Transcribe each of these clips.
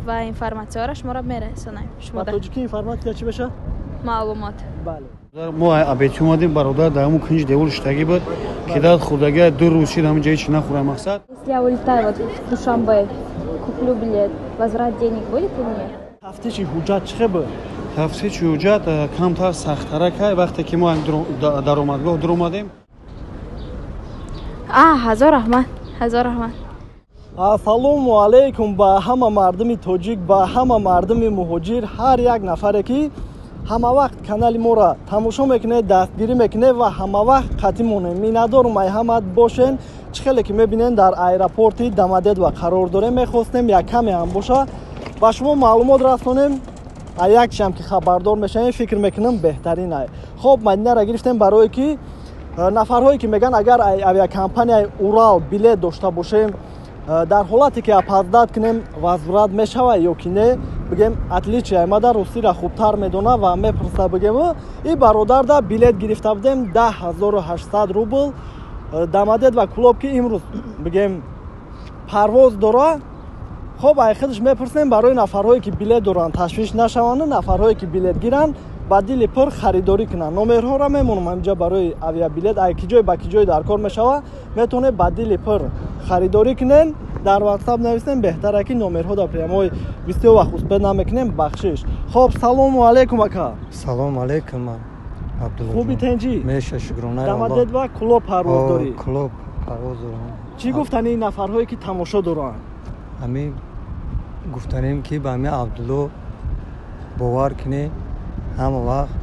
و اینفورماسیون‌ها شما میرسونیم. شما با توجیکی اینفورماسیا چی بشه؟ معلومات. بله. ما ابیتی اومدیم برادر در همون کنج دیول شتگی بود که داد خودگاه 2 روز شد همون جایی چی نخورم مقصد. Если я улетаю вот в Душанбе, куплю билет, возврат денег будет или нет? تفتیشی حجت چه بود؟ تفتیش حجت کمتر سخت‌تره که وقتی که ما درآمدگاه در اومدیم. 1000 رحمت. 1000 رحمت. ассалому алейкум ба ҳама мардуми тоҷик, ба ҳама мардуми муҳоҷир, ҳар як нафаре ки ҳама вақт канали моро тамошо мекунед, дастгирӣ мекунед ва ҳама вақт қатъӣ монед. Миннатдорум ай ҳама бошен. Чӣ хеле ки мебинен дар аэропорти Дамадед ва қарор дорем, мехостем як каме ҳам боша ба шумо маълумот расонем. як чизам ки хабардор мешавем, фикр мекунам беҳтарин ай. Хоб, мадинаро гирифтем барое ки нафарҳое ки меган агар авиакомпанияи Урал билет дошта бошем, дар ҳолате ки апаздат кунем возврат мешава ё ки не, бигем атличия, мада русиро хубтар медона ва мепурса, бигем и бародарда билет гирифта будем 10800 рубл Дамадед ва Кулоб ки имрӯз бигем парвоз дора. хоб, ай худаш мепурсем барои нафарҳое ки билет доранд ташвиш нашаванд, нафарҳое ки билет гиранд ба дили пур харидорӣ кунанд. номерҳоро мемонам ҳаминҷа барои авиабилет, ай ки ҷой ба ки ҷой дар кор мешава, метавонед ба дили пур харидорӣ кунен. дар ватсап нависем, беҳтара ки номерҳоро прямои бисёр вақт успед намекунем бахшиш. хоб, салому алейкум ака. салому алейкум. хуби тенҷӣ? меша шукрона. Дамадед ва Кулоб парвоз дорӣ? Кулоб парвоз дорам. чӣ гуфтани нафарҳое ки тамошо доранд? ҳамин гуфтанем ки ба ҳами Абдулло бовар кунед, ҳама вақт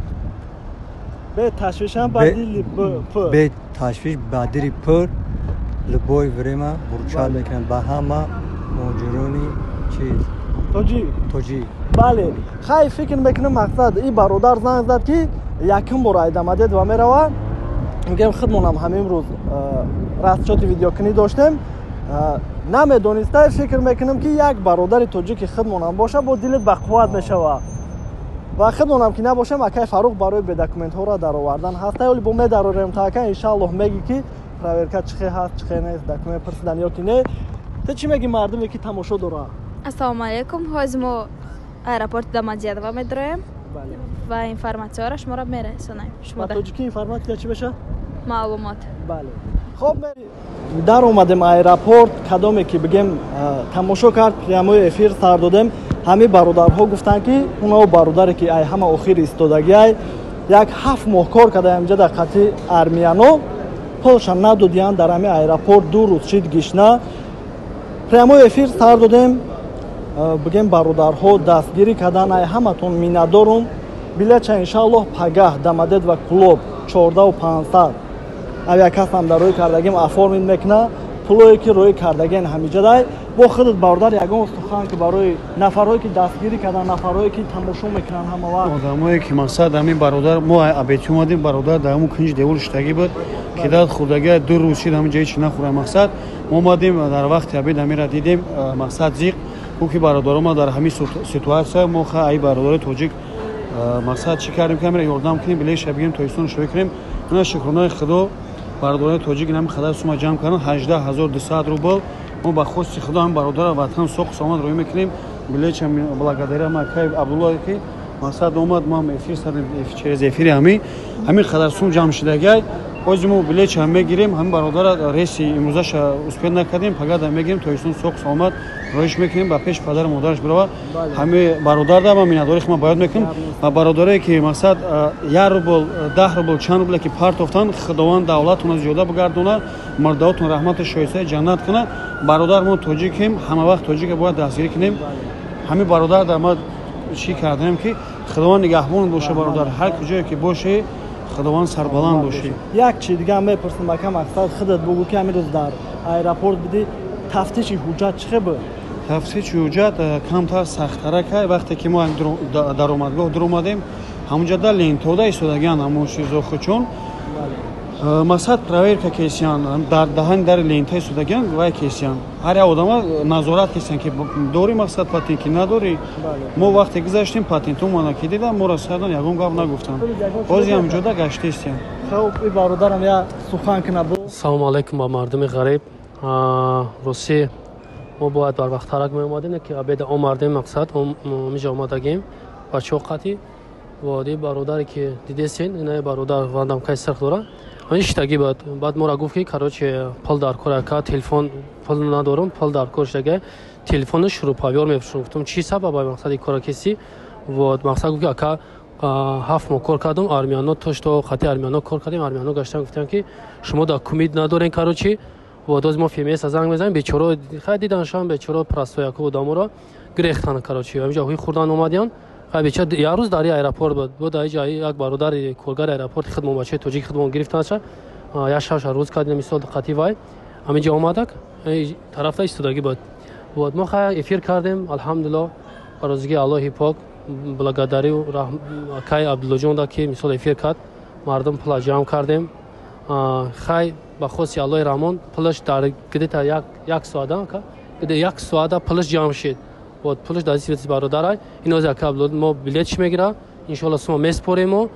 бе ташвишам ба дили пур, бе ташвиш ба дили пур любое время бурчал мекунанд ба ҳама муҳоҷирони чиз тоҷик. бале, хай фикр мекунам мақсад и бародар занг зад ки якум бор ай Дамадед ва мерава. мегем худмонам ҳамин рӯз расчоти видеокунӣ доштем, намедониста фикр мекунам ки як бародари тоҷики худмонам боша, бо дилит ба қувват мешава. ва худмонам ки набошем, акай Фарух барои бедокументҳоро даровардан ҳаста, вале бо медарорем така иншаллоҳ меги ки проверка чӣ хел ҳаст, чӣ хел нест, документ пурсидан ё ки не. ту чӣ меги мардуме ки тамошо доранд? Ассалому алейкум. ҳозир мо аэропорти Домодедово медроем ва информасияҳоро шуморо мерасонем. ба тоҷикӣ информасия чӣ беша? маълумот. бале. хоб, дар омадем аэропорт, кадоме ки бигем тамошо кард, прямои эфир сар додем. ҳами бародарҳо гуфтанд ки онао бародаре ки ай ҳама охири истодагӣ ай як 7 моҳ кор карда ҳамҷа дар қатъи армияно пулша надодиянд дар ҳами аэропорт 2 рӯз шид гишна. прямои эфир сар додем, бигем бародарҳо дастгирӣ кардан, ай ҳаматон миннатдорум. билетча иншаллоҳ пагаҳ Дамадед ва Кулоб 14500 авиакасам дар рӯи кардагим оформид мекуна. пулое ки рӯи кардагин ҳамиҷа дай бо худат бародар ягон сухан ки барои нафарҳое ки дастгирӣ кардан, нафарҳое ки тамошо мекунанд ҳама вақт, одамое ки мақсад ҳамин бародар мо абети омадим бародар дар ҳамун кинҷ девур штагӣ буд ки дад хурдагия 2 рӯз шид ҳамин ҷои чӣ нахӯрам. мақсад мо омадим дар вақти абед ҳамира дидем. мақсад зиқ ӯ ки бародарома дар ҳамин ситуатсия мо ха ай бародари тоҷик мақсад чӣ кардем ки ҳамира ёрдам кунем, билешша бигем тоисон шӯй кунем. муна шукрона худо бародари тоҷик ҳамин қадар сума ҷамъ карданд 18200 рубл. мо ба хости худо ҳамин бародара ватан соқ сомад рӯй мекунем. билеча благодаря макай Абдулло ки мақсад омад мо эфир садем через эфири ҳамин қадар сум ҷамъ шудагай. ҳозир мо билеча мегирем, ҳамин бародара реси имрӯзаша успед накардем, пагада мегирем тоисон соқ сомад роиш мекунем ба пеши падару модараш бирова. ҳамин бародарда ма миннатдорӣ худам баён мекунем. бародаре ки мақсад 1 рубл 10 рубл чанд рубле ки партофтан, худованд давлатона зиёда бигардона, мардаотон раҳмату шоисаи ҷаннат куна. бародар мо тоҷикем, ҳама вақт тоҷика бояд дастгирӣ кунем. ҳамин бародарда ма чӣ кардем ки худованд нигаҳбон боша. бародар ҳар куҷое ки бошӣ худованд сарбаланд бошӣ. як чиз дига мепурсам, ака мақсад худат бугӯ ки ҳамин рӯз дар аэропорт будӣ, тафтиши ҳуҷҷат чӣ хел буд? тафтиши ҳуҷҷат камтар сахттара ка вақте ки мо даромадгоҳ дар омадем, ҳамунҷа дар лентода истодагианд ҳамон чизо хучун. мақсад проверка кесиян дар даҳани дари лента истодагианд вай кесиян. ҳар як одама назорат кесиян ки дори мақсад патент ки надори. мо вақте гузаштем патентумона ки дидам моро садан ягон гап нагуфтанд. ҳозир ҳамҷода гаштестем. хоб, и бародарам я сухан кина бу. салому алейкум ба мардуми ғариб. росӣ ما باید بر وقت ترک می اومدیم که ابد آمردیم مقصد میجا آمدگیم با چوقتی و دی برادری که دیدین اینا برادر واندم که سرخ داره همین تاگی بعد ما را گفت که کاروچه پول دار کره که تلفن پول ندارم پول دار کرده تلفنش شروع پاور میفروشم گفتم چی سبب مقصد کار کسی و مقصد گفت که هفت ماه کار کردم آرمیانو توش تو خطی آرمیانو کار کردیم آرمیانو گشتن گفتن که شما داکومید ندارین کاروچی و دوز ما فیمیس از زنگ میزنیم بیچاره خیلی دیدنشان بیچاره پرستویاکو و دامورا گریختن کاروچی همینجا هوی خوردن اومدیان خیلی بیچاره یه روز داری ایرپورت بود دایی جایی یک برادر کولگار ایرپورت خدمت بچه توجیک خدمت گرفتن چه یا شش روز کردیم مثال دقتی وای همینجا اومدک طرف ایستادگی بود ما خیلی افیر کردیم الحمدلله برازگی الله پاک благодарю کای عبدالله جان که مثال افیر کرد مردم پول جمع کردیم خیلی با خاصی الله رحمان پولش در گدیتا یک ساعت که یک ساعت پولش جمع شد و پولش در سیوتی برادرای این از کابل ما بلیتش میگیره ان شاء الله ما میسپریم و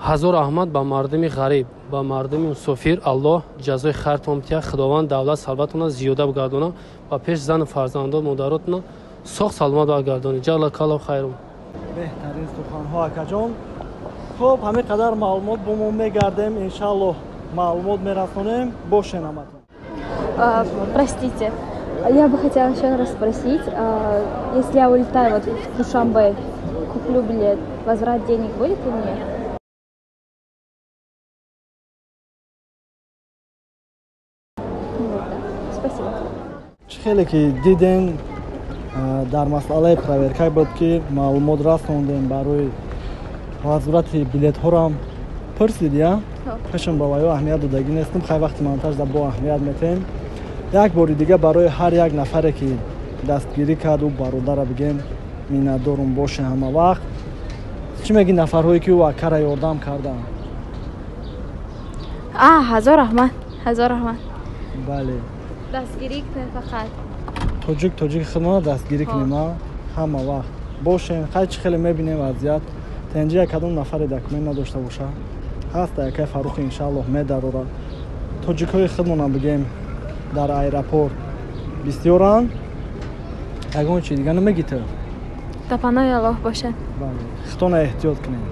هزار رحمت با مردم غریب با مردم مسافر الله جزای خیرتون بده خداوند دولت ثروتتون زیاده بگردونه و پیش زن فرزندان مادراتون سخت سلامت بگردونه جل کالا خیرم بهترین سخن‌ها اکاجان خب همین قدر معلومات به ما میگردیم ان شاء الله معلومات میرسونیم با شنواتون. Простите, я бы хотела еще раз спросить, если я улетаю вот в Душанбе, куплю билет, возврат денег будет ли мне? Вот, да. Спасибо. خیلی که دیدین در مسئله پرویرکای بود که معلومات رسوندیم برای возврат билет ҳо ram пурсид я пешам ба ваё аҳамият додагӣ нестам хай вақти монтаж да бо аҳамият метем як бори дига барои ҳар як нафаре ки дастгирӣ кард ӯ бародара бигем миннатдорум боше ҳама вақт чӣ мегӣ нафарҳое ки ӯ акара ёрдам карданд ҳазор раҳмат бале дастгирӣ кунед фақат тоҷик хидмат дастгирӣ кунем ҳама вақт бошем хай чӣ хеле мебинем вазъият тенҷа кадом нафаре документ надошта боша ҳаста якай фарухи иншааллоҳ медарора тоҷикҳои худмона бигем дар аэропорт бисёранд ягон чи дига намегӣ ту та паноҳи аллоҳ бошад хитона эҳтиёт кунем